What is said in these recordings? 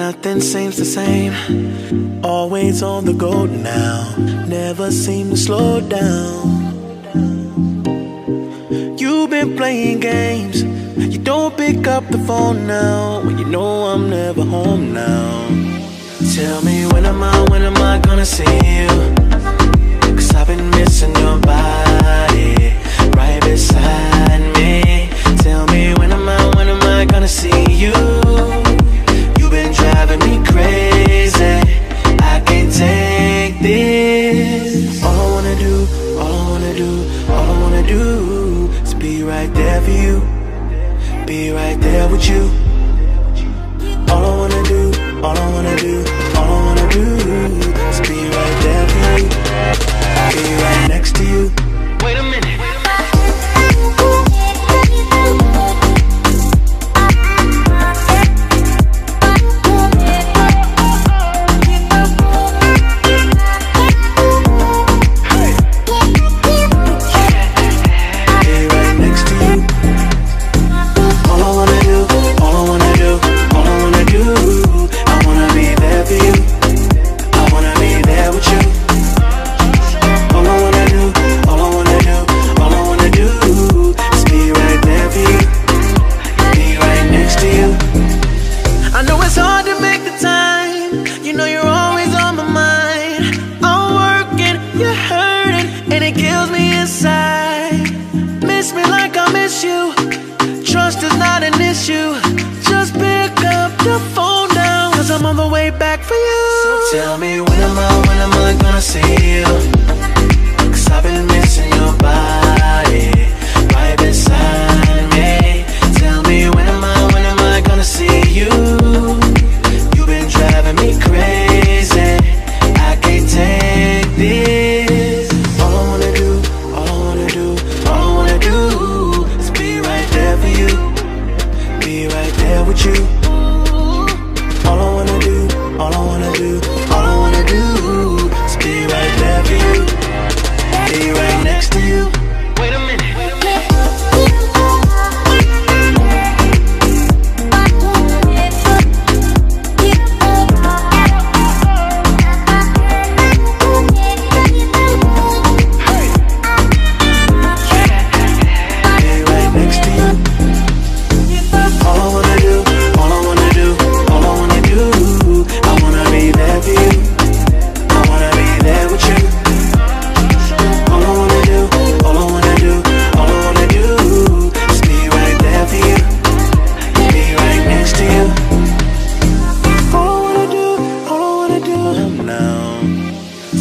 nothing seems the same. Always on the go now, never seem to slow down. You've been playing games, you don't pick up the phone now, when you know I'm never home now. Tell me when am I gonna see you? 'Cause I've been missing your body right beside me. Tell me when am I gonna see you? You've been driving me crazy, I can't take this. All I wanna do, all I wanna do, all I wanna do is be right there for you, be right there with you. All I wanna do, all I wanna do, all I wanna do is be right there for you, be right next to you. Wait a minute. Tell me when am I gonna see you? 'Cause I've been missing your body right beside me. Tell me when am I gonna see you? You've been driving me crazy, I can't take this. All I wanna do, all I wanna do, all I wanna do is be right there for you, be right there with you. All I wanna do, all I wanna do, all I wanna do is be right there for you, be right next to you. Wait a minute.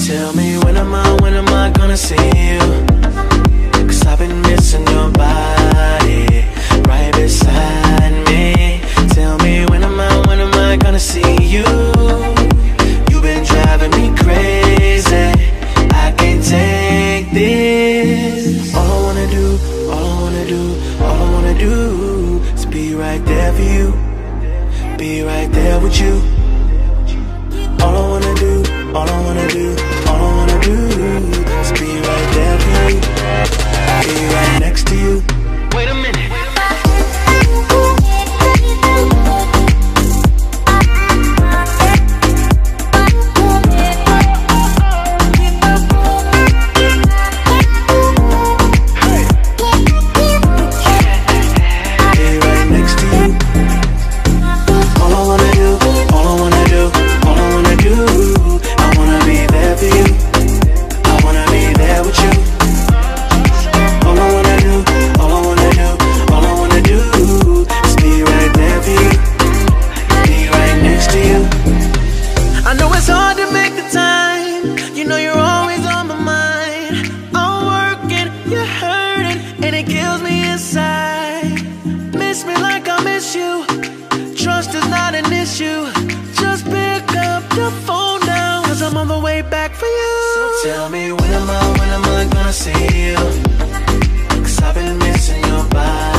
Tell me when am I gonna see you? 'Cause I've been missing your body right beside me. Tell me when am I gonna see you? You've been driving me crazy, I can't take this. All I wanna do, all I wanna do, all I wanna do is be right there for you, be right there with you. All I wanna do, all I wanna do, all I wanna do is be right there for you, be right next to you. Wait a minute. Tell me when am I gonna see you? 'Cause I've been missing your body